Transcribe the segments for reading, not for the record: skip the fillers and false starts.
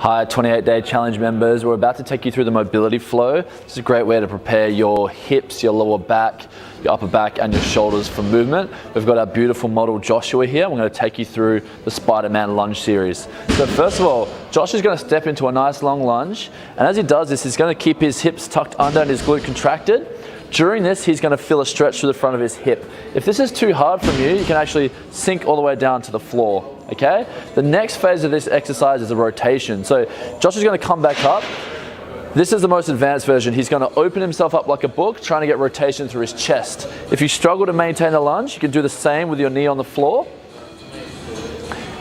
Hi 28-day challenge members, we're about to take you through the mobility flow. This is a great way to prepare your hips, your lower back, your upper back and your shoulders for movement. We've got our beautiful model Joshua here. We're going to take you through the Spider-Man lunge series. So first of all, Josh is going to step into a nice long lunge, and as he does this, he's going to keep his hips tucked under and his glute contracted. During this, he's going to feel a stretch through the front of his hip. If this is too hard from you, you can actually sink all the way down to the floor. Okay? The next phase of this exercise is a rotation. So Josh is going to come back up. This is the most advanced version. He's going to open himself up like a book, trying to get rotation through his chest. If you struggle to maintain the lunge, you can do the same with your knee on the floor.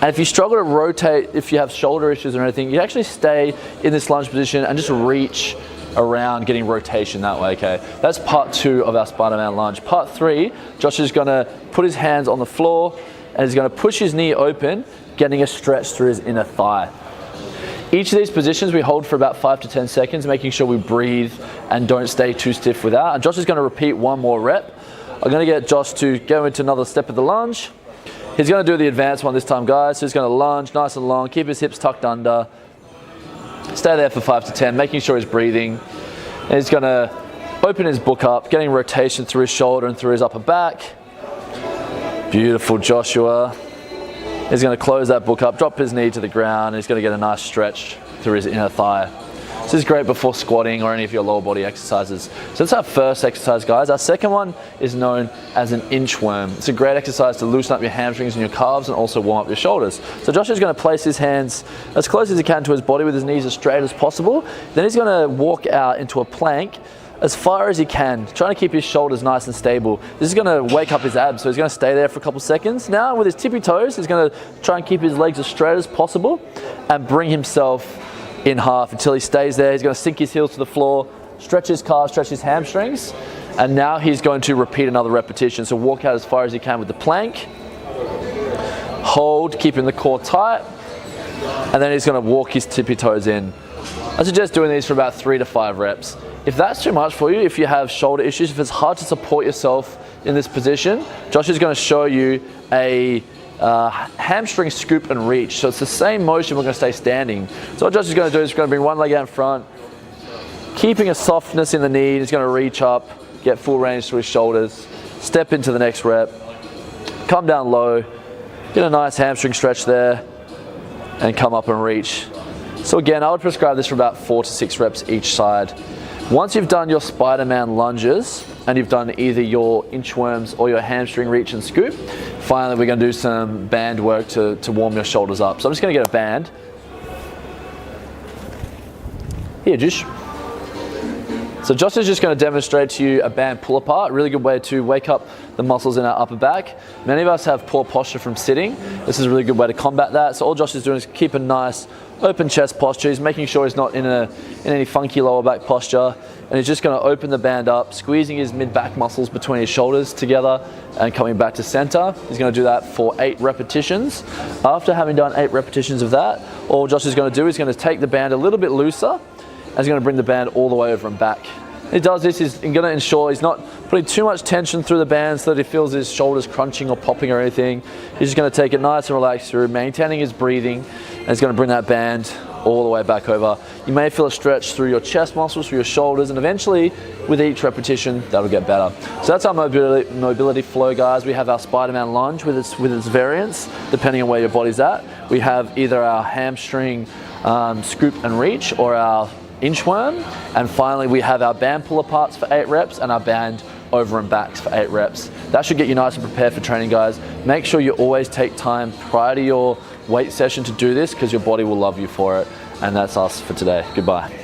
And if you struggle to rotate, if you have shoulder issues or anything, you actually stay in this lunge position and just reach around, getting rotation that way, okay? That's part 2 of our Spider-Man lunge. Part 3, Josh is gonna put his hands on the floor and he's gonna push his knee open, getting a stretch through his inner thigh. Each of these positions we hold for about 5 to 10 seconds, making sure we breathe and don't stay too stiff without. And Josh is gonna repeat one more rep. I'm gonna get Josh to go into another step of the lunge. He's gonna do the advanced one this time, guys. So he's gonna lunge nice and long, keep his hips tucked under. Stay there for 5 to 10, making sure he's breathing. And he's going to open his book up, getting rotation through his shoulder and through his upper back. Beautiful, Joshua. He's going to close that book up, drop his knee to the ground, and he's going to get a nice stretch through his inner thigh. This is great before squatting or any of your lower body exercises. So that's our first exercise, guys. Our second one is known as an inchworm. It's a great exercise to loosen up your hamstrings and your calves and also warm up your shoulders. So Josh is going to place his hands as close as he can to his body with his knees as straight as possible. Then he's going to walk out into a plank as far as he can, trying to keep his shoulders nice and stable. This is going to wake up his abs, so he's going to stay there for a couple seconds. Now with his tippy toes, he's going to try and keep his legs as straight as possible and bring himself in half until he stays there. He's going to sink his heels to the floor, stretch his calves, stretch his hamstrings, and now he's going to repeat another repetition. So walk out as far as he can with the plank, hold, keeping the core tight, and then he's going to walk his tippy toes in. I suggest doing these for about 3 to 5 reps. If that's too much for you, if you have shoulder issues, if it's hard to support yourself in this position, Josh is going to show you a hamstring scoop and reach. So it's the same motion, we're going to stay standing. So what Josh is going to do is he's going to bring one leg out in front, keeping a softness in the knee. He's going to reach up, get full range through his shoulders, step into the next rep, come down low, get a nice hamstring stretch there, and come up and reach. So again, I would prescribe this for about 4 to 6 reps each side. Once you've done your Spider-Man lunges and you've done either your inchworms or your hamstring reach and scoop, finally we're going to do some band work to warm your shoulders up. So I'm just going to get a band. Here, Josh. So Josh is just going to demonstrate to you a band pull apart, a really good way to wake up the muscles in our upper back. Many of us have poor posture from sitting. This is a really good way to combat that. So all Josh is doing is keep a nice open chest posture. He's making sure he's not in any funky lower back posture. And he's just going to open the band up, squeezing his mid-back muscles between his shoulders together and coming back to center. He's going to do that for 8 repetitions. After having done 8 repetitions of that, all Josh is going to do is going to take the band a little bit looser and he's going to bring the band all the way over and back. He does this, he's going to ensure he's not putting too much tension through the band so that he feels his shoulders crunching or popping or anything. He's just going to take it nice and relaxed through, maintaining his breathing, and he's going to bring that band all the way back over. You may feel a stretch through your chest muscles, through your shoulders, and eventually, with each repetition, that'll get better. So that's our mobility flow, guys. We have our Spider-Man lunge with its variants, depending on where your body's at. We have either our hamstring scoop and reach or our inchworm, and finally we have our band pull aparts for 8 reps and our band over and backs for 8 reps. That should get you nice and prepared for training, guys. Make sure you always take time prior to your weight session to do this because your body will love you for it. And that's us for today. Goodbye.